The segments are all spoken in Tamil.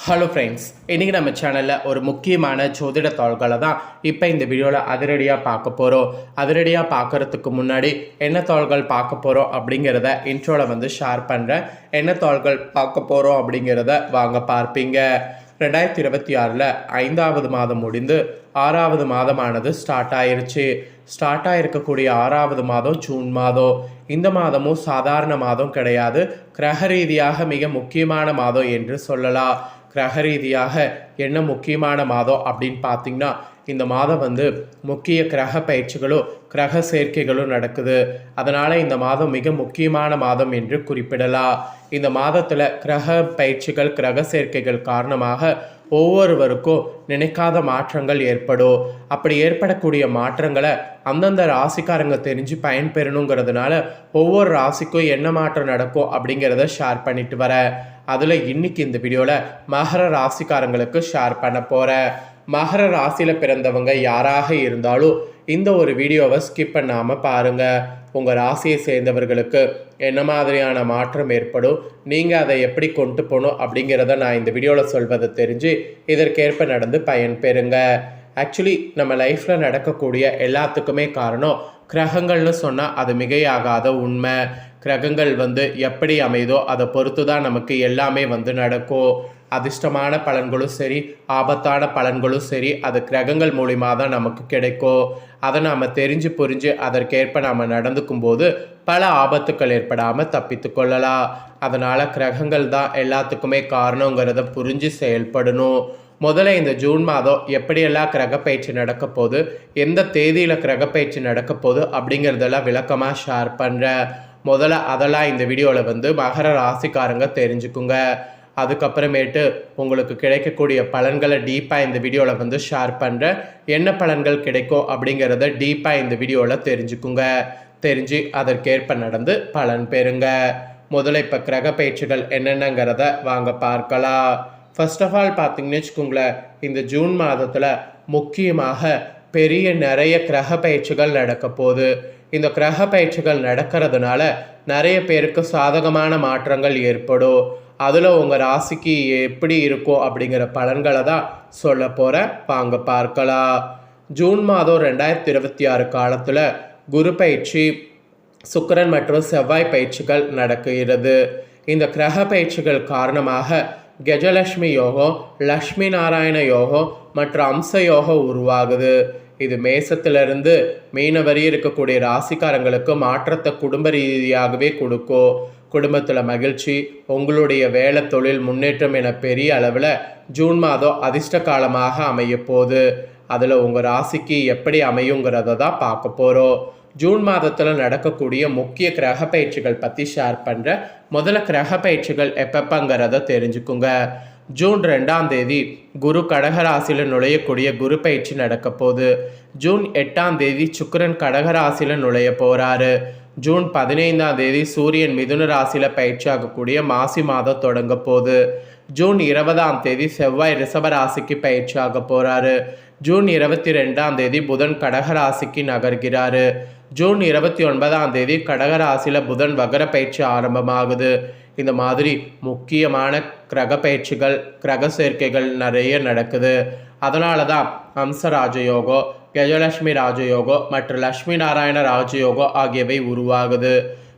ஹலோ ஃப்ரெண்ட்ஸ், இன்றைக்கி நம்ம சேனலில் ஒரு முக்கியமான ஜோதிட தாள்களை தான் இப்போ இந்த வீடியோவில் அதிரடியாக பார்க்க போகிறோம். அதிரடியாக பார்க்குறதுக்கு முன்னாடி என்ன தாள்கள் பார்க்க போகிறோம் அப்படிங்கிறத இன்ட்ரோவில் ஷேர் பண்ணுறேன். என்ன தாள்கள் பார்க்க போகிறோம் அப்படிங்கிறத வாங்க பார்ப்பீங்க. 2026 5வது மாதம் முடிந்து 6வது மாதமானது ஸ்டார்ட் ஆயிருச்சு. ஸ்டார்ட் ஆகிருக்கக்கூடிய 6வது மாதம் ஜூன் மாதம். இந்த மாதமும் சாதாரண மாதம் கிடையாது. கிரக ரீதியாக மிக முக்கியமான மாதம் என்று சொல்லலாம். கிரக ரீதியாக என்ன முக்கியமான மாதம் அப்படின்னு பார்த்தீங்கன்னா, இந்த மாதம் முக்கிய கிரக பயிற்சிகளும் கிரக சேர்க்கைகளும் நடக்குது. அதனால் இந்த மாதம் மிக முக்கியமான மாதம் என்று குறிப்பிடலாம். இந்த மாதத்தில் கிரக பயிற்சிகள் கிரக சேர்க்கைகள் காரணமாக ஒவ்வொருவருக்கும் நினைக்காத மாற்றங்கள் ஏற்படும். அப்படி ஏற்படக்கூடிய மாற்றங்களை அந்தந்த ராசிக்காரங்க தெரிஞ்சு பயன்பெறணுங்கிறதுனால ஒவ்வொரு ராசிக்கும் என்ன மாற்றம் நடக்கும் அப்படிங்கிறத ஷேர் பண்ணிட்டு வரேன். அதில் இன்னைக்கு இந்த வீடியோவில் மகர ராசிக்காரங்களுக்கு ஷேர் பண்ண போகிறேன். மகர ராசியில் பிறந்தவங்க யாராக இருந்தாலும் இந்த ஒரு வீடியோவை ஸ்கிப் பண்ணாமல் பாருங்கள். உங்கள் ராசியை சேர்ந்தவர்களுக்கு என்ன மாதிரியான மாற்றம் ஏற்படும், நீங்கள் அதை எப்படி கொண்டு போகணும் அப்படிங்கிறத நான் இந்த வீடியோவில் சொல்வதை தெரிஞ்சு இதற்கேற்ப நடந்து பயன்பெறுங்க. ஆக்சுவலி நம்ம லைஃப்பில் நடக்கக்கூடிய எல்லாத்துக்குமே காரணம் கிரகங்கள்னு சொன்னால் அது மிகையாகாத உண்மை. கிரகங்கள் எப்படி அமைதோ அதை பொறுத்து தான் நமக்கு எல்லாமே நடக்கும். அதிர்ஷ்டமான பலன்களும் சரி, ஆபத்தான பலன்களும் சரி, அது கிரகங்கள் மூலிமா தான் நமக்கு கிடைக்கும். அதை நாம் தெரிஞ்சு புரிஞ்சு அதற்கேற்ப நாம் நடந்துக்கும் போது பல ஆபத்துக்கள் ஏற்படாமல் தப்பித்து கொள்ளலாம். அதனால் கிரகங்கள் தான் எல்லாத்துக்குமே காரணங்கிறத புரிஞ்சு செயல்படணும். முதல்ல இந்த ஜூன் மாதம் எப்படியெல்லாம் கிரகப்பயிற்சி நடக்க போகுது, எந்த தேதியில் கிரகப்பயிற்சி நடக்க போகுது அப்படிங்கிறதெல்லாம் விளக்கமாக ஷேர் பண்ணுறேன். முதல்ல அதெல்லாம் இந்த வீடியோவில் மகர ராசிக்காரங்க தெரிஞ்சுக்குங்க. அதுக்கப்புறமேட்டு உங்களுக்கு கிடைக்கக்கூடிய பலன்களை டீப்பாக இந்த வீடியோவில் ஷேர் பண்ணுறேன். என்ன பலன்கள் கிடைக்கும் அப்படிங்கிறத டீப்பாக இந்த வீடியோவில் தெரிஞ்சுக்குங்க. தெரிஞ்சு அதற்கேற்ப நடந்து பலன் பெறுங்க. முதல்ல இப்போ கிரக பயிற்சிகள் என்னென்னங்கிறத வாங்க பார்க்கலாம். ஃபர்ஸ்ட் ஆஃப் ஆல் பார்த்தீங்கன்னு வச்சுக்கோங்களேன், இந்த ஜூன் மாதத்தில் முக்கியமாக நிறைய கிரக பயிற்சிகள் நடக்க போகுது. இந்த கிரக பயிற்சிகள் நடக்கிறதுனால நிறைய பேருக்கு சாதகமான மாற்றங்கள் ஏற்படும். அதில் உங்கள் ராசிக்கு எப்படி இருக்கும் அப்படிங்கிற பலன்களை தான் சொல்ல போகிறேன். வாங்க பார்க்கலாம். ஜூன் மாதம் 2026 காலத்தில் குரு பயிற்சி, சுக்கிரன் மற்றும் செவ்வாய் பயிற்சிகள் நடக்கிறது. இந்த கிரக பயிற்சிகள் காரணமாக கஜலட்சுமி யோகம், லக்ஷ்மி நாராயண யோகம் மற்றும் அம்ச யோகம் உருவாகுது. இது மேசத்திலிருந்து மீன வரி இருக்கக்கூடிய ராசிக்காரங்களுக்கு மாற்றத்தை குடும்ப ரீதியாகவே கொடுக்கும். குடும்பத்தில் மகிழ்ச்சி, உங்களுடைய வேலை தொழில் முன்னேற்றம் என பெரிய அளவில் ஜூன் மாதம் அதிர்ஷ்ட காலமாக அமைய போகுது. அதில் உங்கள் ராசிக்கு எப்படி அமையுங்கிறத தான் பார்க்க போகிறோம். ஜூன் மாதத்தில் நடக்கக்கூடிய முக்கிய கிரக பயிற்சிகள் பற்றி ஷேர் பண்ணுற. முதல்ல கிரக பயிற்சிகள் எப்பப்பங்கிறத தெரிஞ்சுக்குங்க. ஜூன் 2ஆம் தேதி குரு கடகராசியில் நுழையக்கூடிய குரு பயிற்சி நடக்க போகுது. ஜூன் 8ஆம் தேதி சுக்கிரன் கடகராசியில் நுழைய போகிறாரு. ஜூன் 15ஆம் தேதி சூரியன் மிதுன ராசியில் பயிற்சி ஆகக்கூடிய மாசி மாதம் தொடங்க போகுது. ஜூன் 20ஆம் தேதி செவ்வாய் ரிஷப ராசிக்கு பயிற்சி ஆக போகிறாரு. ஜூன் 22ஆம் தேதி புதன் கடகராசிக்கு நகர்கிறாரு. ஜூன் 29ஆம் தேதி கடகராசியில் புதன் வகர பயிற்சி ஆரம்பமாகுது. இந்த மாதிரி முக்கியமான கிரக பயிற்சிகள் கிரக சேர்க்கைகள் நிறைய நடக்குது. அதனால தான் அம்ச ராஜயோகம், கஜலட்சுமி ராஜயோகம் மற்றும் லக்ஷ்மி நாராயண ராஜயோகம் ஆகியவை உருவாகுது.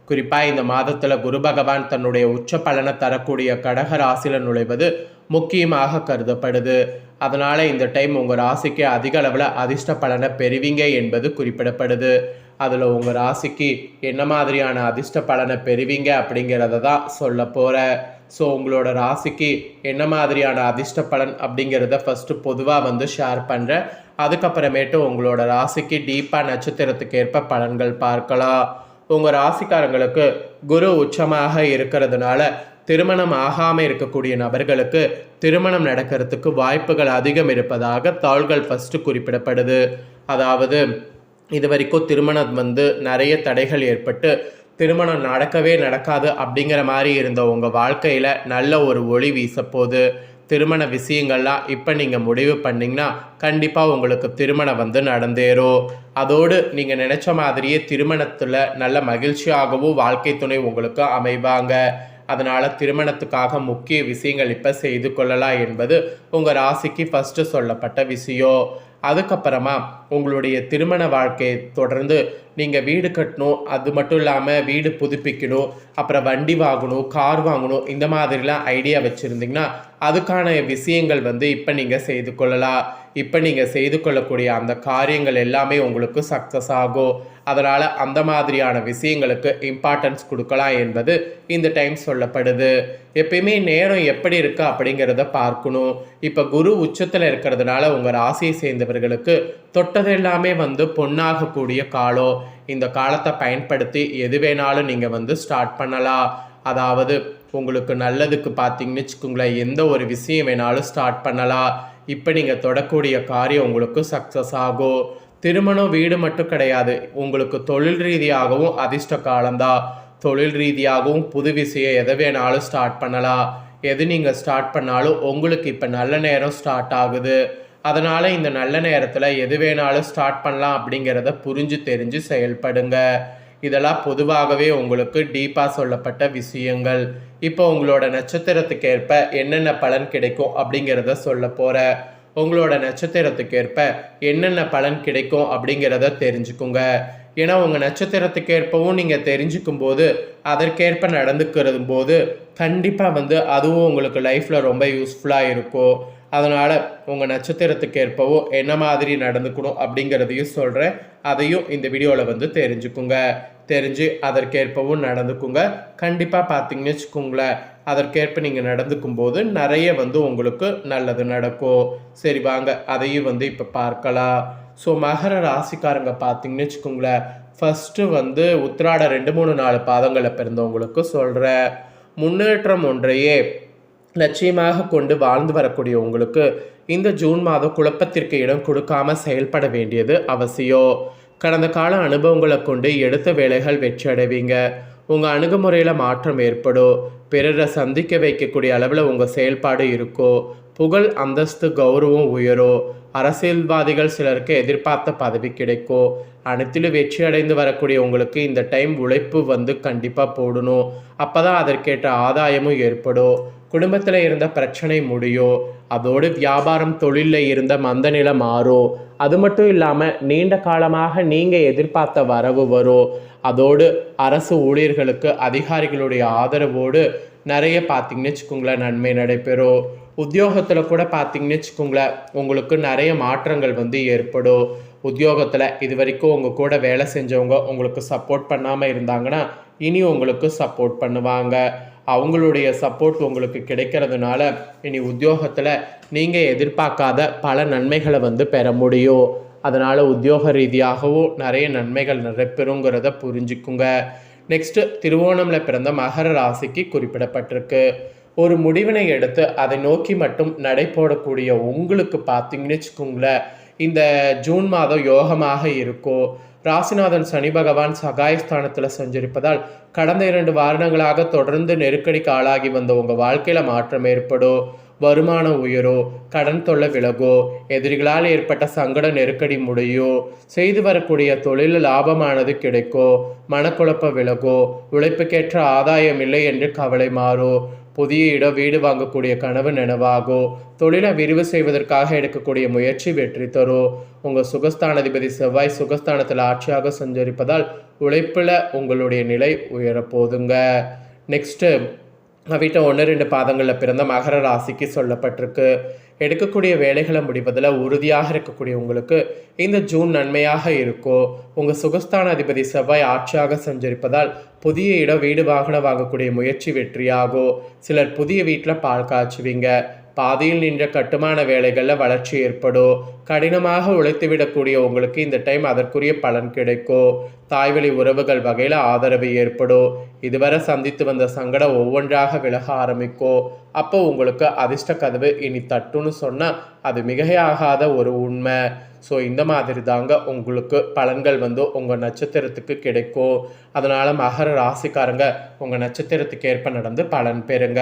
குறிப்பாக இந்த மாதத்தில் குரு பகவான் தன்னுடைய உச்ச பலனை தரக்கூடிய கடக ராசியில் நுழைவது முக்கியமாக கருதப்படுது. அதனால் இந்த டைம் உங்கள் ராசிக்கு அதிக அளவில் அதிர்ஷ்ட பலனை பெறுவீங்க என்பது குறிப்பிடப்படுது. அதில் உங்கள் ராசிக்கு என்ன மாதிரியான அதிர்ஷ்ட பலனை பெறுவீங்க அப்படிங்கிறத தான் சொல்ல போகிறேன். ஸோ உங்களோட ராசிக்கு என்ன மாதிரியான அதிர்ஷ்ட பலன் அப்படிங்கிறத ஃபஸ்ட்டு பொதுவாக ஷேர் பண்ணுறேன். அதுக்கப்புறமேட்டு உங்களோட ராசிக்கு டீப்பாக நட்சத்திரத்துக்கு ஏற்ப பலன்கள் பார்க்கலாம். உங்கள் ராசிக்காரங்களுக்கு குரு உச்சமாக இருக்கிறதுனால திருமணம் ஆகாமல் இருக்கக்கூடிய நபர்களுக்கு திருமணம் நடக்கிறதுக்கு வாய்ப்புகள் அதிகம் இருப்பதாக தாள்கள் ஃபஸ்ட்டு குறிப்பிடப்படுது. அதாவது இது வரைக்கும் திருமணம் நிறைய தடைகள் ஏற்பட்டு திருமணம் நடக்கவே நடக்காது அப்படிங்கிற மாதிரி இருந்த உங்கள் வாழ்க்கையில் நல்ல ஒரு ஒளி வீசப்போகுது. திருமண விஷயங்கள்லாம் இப்போ நீங்கள் முடிவு பண்ணிங்கன்னா கண்டிப்பாக உங்களுக்கு திருமணம் நடந்தேறும். அதோடு நீங்கள் நினச்ச மாதிரியே திருமணத்தில் நல்ல மகிழ்ச்சியாகவும் வாழ்க்கை துணை உங்களுக்கு அமைவாங்க. அதனால் திருமணத்துக்காக முக்கிய விஷயங்கள் இப்போ செய்து கொள்ளலாம் என்பது உங்கள் ராசிக்கு ஃபஸ்ட்டு சொல்லப்பட்ட விஷயம். அதுக்கப்புறமா உங்களுடைய திருமண வாழ்க்கையை தொடர்ந்து நீங்கள் வீடு கட்டணும், அது மட்டும் இல்லாமல் வீடு புதுப்பிக்கணும், அப்புறம் வண்டி வாங்கணும், கார் வாங்கணும், இந்த மாதிரிலாம் ஐடியா வச்சுருந்தீங்கன்னா அதுக்கான விஷயங்கள் இப்போ நீங்கள் செய்து கொள்ளலாம். இப்போ நீங்கள் செய்து கொள்ளக்கூடிய அந்த காரியங்கள் எல்லாமே உங்களுக்கு சக்ஸஸ் ஆகும். அதனால் அந்த மாதிரியான விஷயங்களுக்கு இம்பார்ட்டன்ஸ் கொடுக்கலாம் என்பது இந்த டைம் சொல்லப்படுது. எப்பயுமே நேரம் எப்படி இருக்கு அப்படிங்கிறத பார்க்கணும். இப்போ குரு உச்சத்தில் இருக்கிறதுனால உங்கள் ராசியை சேர்ந்தவர்களுக்கு தொட்டது எல்லாமே பொண்ணாகக்கூடிய காலம். இந்த காலத்தை பயன்படுத்தி எது வேணாலும் நீங்கள் ஸ்டார்ட் பண்ணலாம். அதாவது உங்களுக்கு நல்லதுக்கு பார்த்தீங்கன்னு வச்சுக்கோங்களேன், எந்த ஒரு விஷயம் வேணாலும் ஸ்டார்ட் பண்ணலாம். இப்போ நீங்கள் தொடக்கூடிய காரியம் உங்களுக்கு சக்ஸஸ் ஆகும். திருமணம் வீடு மட்டும் கிடையாது, உங்களுக்கு தொழில் ரீதியாகவும் அதிர்ஷ்ட காலம்தான். தொழில் ரீதியாகவும் புது விஷயம் எதை வேணாலும் ஸ்டார்ட் பண்ணலாம். எது நீங்கள் ஸ்டார்ட் பண்ணாலும் உங்களுக்கு இப்போ நல்ல நேரம் ஸ்டார்ட் ஆகுது. அதனால் இந்த நல்ல நேரத்தில் எது வேணாலும் ஸ்டார்ட் பண்ணலாம் அப்படிங்கிறத புரிஞ்சு தெரிஞ்சு செயல்படுங்க. இதெல்லாம் பொதுவாகவே உங்களுக்கு டீப்பாக சொல்லப்பட்ட விஷயங்கள். இப்போ உங்களோட நட்சத்திரத்துக்கு ஏற்ப என்னென்ன பலன் கிடைக்கும் அப்படிங்கிறத சொல்ல போகிறேன். உங்களோட நட்சத்திரத்துக்கு ஏற்ப என்னென்ன பலன் கிடைக்கும் அப்படிங்கிறத தெரிஞ்சுக்குங்க. ஏன்னா உங்கள் நட்சத்திரத்துக்கு ஏற்பவும் நீங்கள் தெரிஞ்சுக்கும் போது அதற்கேற்ப நடந்துக்கிறது போது கண்டிப்பாக அதுவும் உங்களுக்கு லைஃப்பில் ரொம்ப யூஸ்ஃபுல்லாக இருக்கும். அதனால் உங்கள் நட்சத்திரத்துக்கு ஏற்பவும் என்ன மாதிரி நடந்துக்கணும் அப்படிங்கிறதையும் சொல்கிறேன். அதையும் இந்த வீடியோவில் தெரிஞ்சுக்குங்க. தெரிஞ்சு அதற்கேற்பவும் நடந்துக்குங்க. கண்டிப்பாக பார்த்தீங்கன்னு வச்சுக்கோங்களேன், அதற்கேற்ப நீங்கள் நடந்துக்கும் போது நிறைய உங்களுக்கு நல்லது நடக்கும். சரி வாங்க அதையும் இப்போ பார்க்கலாம். ஸோ மகர ராசிக்காரங்க பார்த்தீங்கன்னு வச்சுக்கோங்களேன், ஃபஸ்ட்டு உத்திராட 2, 3, 4 பாதங்களை பிறந்தவங்களுக்கு சொல்கிறேன். முன்னேற்றம் ஒன்றையே லட்சியமாக கொண்டு வாழ்ந்து வரக்கூடிய உங்களுக்கு இந்த ஜூன் மாதம் குழப்பத்திற்கு இடம் கொடுக்காம செயல்பட வேண்டியது அவசியம். கடந்த கால அனுபவங்களை கொண்டு எடுத்த வேலைகள் வெற்றி அடைவீங்க. உங்கள் அணுகுமுறையில் மாற்றம் ஏற்படும். பிறரை சந்திக்க வைக்கக்கூடிய அளவில் உங்கள் செயல்பாடு இருக்கும். புகழ், அந்தஸ்து, கௌரவம் உயரும். அரசியல்வாதிகள் சிலருக்கு எதிர்பார்த்த பதவி கிடைக்கும். அனைத்திலும் வெற்றி அடைந்து வரக்கூடிய உங்களுக்கு இந்த டைம் உழைப்பு கண்டிப்பாக போடணும். அப்போ தான் அதற்கேற்ற ஆதாயமும் ஏற்படும். குடும்பத்தில் இருந்த பிரச்சனை முடியும். அதோடு வியாபாரம், தொழிலில் இருந்த மந்தநிலை மாறும். அது மட்டும் இல்லாமல் நீண்ட காலமாக நீங்கள் எதிர்பார்த்த வரவு வரும். அதோடு அரசு ஊழியர்களுக்கு அதிகாரிகளுடைய ஆதரவோடு நிறைய பார்த்தீங்கன்னு வச்சுக்கோங்களேன் நன்மை நடைபெறும். உத்தியோகத்தில் கூட பார்த்தீங்கன்னு வச்சுக்கோங்களேன் உங்களுக்கு நிறைய மாற்றங்கள் ஏற்படும். உத்தியோகத்தில் இது வரைக்கும் உங்கள் கூட வேலை செஞ்சவங்க உங்களுக்கு சப்போர்ட் பண்ணாமல் இருந்தாங்கன்னா இனி உங்களுக்கு சப்போர்ட் பண்ணுவாங்க. அவங்களுடைய சப்போர்ட் உங்களுக்கு கிடைக்கிறதுனால இனி உத்தியோகத்தில் நீங்கள் எதிர்பார்க்காத பல நன்மைகளை பெற முடியும். அதனால் உத்தியோக ரீதியாகவும் நிறைய நன்மைகள் நடைபெறுங்கிறத புரிஞ்சுக்குங்க. நெக்ஸ்ட்டு திருவோணமில் பிறந்த மகர ராசிக்கு குறிப்பிடப்பட்டிருக்கு. ஒரு முடிவினை எடுத்து அதை நோக்கி மட்டும் நடை போடக்கூடிய உங்களுக்கு பார்த்தீங்கன்னு வச்சுக்கோங்களேன், இந்த ஜூன் மாதம் யோகமாக இருக்கும். ராசிநாதன் சனி பகவான் சகாயஸ்தானத்தில் சஞ்சரிப்பதால் கடந்த 2 வருடங்களாக தொடர்ந்து நெருக்கடிக்கு ஆளாகி வந்த உங்கள் வாழ்க்கையில் மாற்றம் ஏற்படும். வருமானம் உயரும். கடன் தொல்லை விலகும். எதிரிகளால் ஏற்பட்ட சங்கட நெருக்கடி முடியும். செய்து வரக்கூடிய தொழில் லாபமானது கிடைக்கும். மனக்குழப்பம் விலகும். உழைப்புக்கேற்ற ஆதாயம் இல்லை என்று கவலை மாறும். புதிய இடம், வீடு வாங்கக்கூடிய கனவு நினைவாகும். தொழிலை விரிவு செய்வதற்காக எடுக்கக்கூடிய முயற்சி வெற்றி தரும். உங்கள் சுகஸ்தானாதிபதி செவ்வாய் சுகஸ்தானத்தில் ஆட்சியாக சஞ்சரிப்பதால் உழைப்பில் உங்களுடைய நிலை உயரப்போதுங்க. நெக்ஸ்ட்டு வீட்டை 1, 2 பாதங்களில் பிறந்த மகர ராசிக்கு சொல்லப்பட்டிருக்கு. எடுக்கக்கூடிய வேலைகளை முடிவதில் உறுதியாக இருக்கக்கூடிய உங்களுக்கு இந்த ஜூன் நன்மையாக இருக்கும். உங்கள் சுகஸ்தான அதிபதி செவ்வாய் ஆட்சியாக சஞ்சரிப்பதால் புதிய இடம், வீடு, வாகனம் வாங்கக்கூடிய முயற்சி வெற்றியாகும். சிலர் புதிய வீட்டில் பால் காய்ச்சுவீங்க. பாதியில் நின்ற கட்டுமான வேலைகளில் வளர்ச்சி ஏற்படும். கடினமாக உழைத்துவிடக்கூடிய உங்களுக்கு இந்த டைம் அதற்குரிய பலன் கிடைக்கும். தாய்வழி உறவுகள் வகையில் ஆதரவு ஏற்படும். இதுவரை சந்தித்து வந்த சங்கடம் ஒவ்வொன்றாக விலக ஆரம்பிக்கும். அப்போ உங்களுக்கு அதிர்ஷ்ட கதவு இனி தட்டுன்னு சொன்னால் அது மிகையாகாத ஒரு உண்மை. ஸோ இந்த மாதிரி தாங்க உங்களுக்கு பலன்கள் வந்து உங்கள் நட்சத்திரத்துக்கு கிடைக்கும். அதனால் மகர ராசிக்காரங்க உங்கள் நட்சத்திரத்துக்கு ஏற்ப நடந்து பலன் பெறுங்க.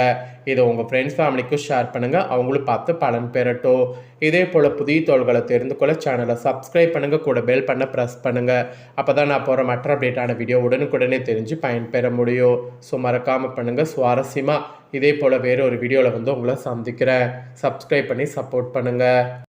இதை உங்கள் ஃப்ரெண்ட்ஸ் ஃபேமிலிக்கும் ஷேர் பண்ணுங்கள், அவங்களும் பார்த்து பலன் பெறட்டும். இதே போல் புதிய தகவல்களை தெரிந்து கொள்ள சேனலை சப்ஸ்கிரைப் பண்ணுங்கள், கூட பெல் பண்ண ப்ரெஸ் பண்ணுங்கள். அப்போ தான் நான் போகிற மற்ற அப்டேட்டான வீடியோ உடனுக்குடனே தெரிஞ்சு பயன்பெற முடியும். ஸோ மறக்காமல் பண்ணுங்கள். சுவாரஸ்யமாக இதே போல் வேறு ஒரு வீடியோவில் வந்து உங்களை சந்திக்கிறேன். சப்ஸ்கிரைப் பண்ணி சப்போர்ட் பண்ணுங்கள்.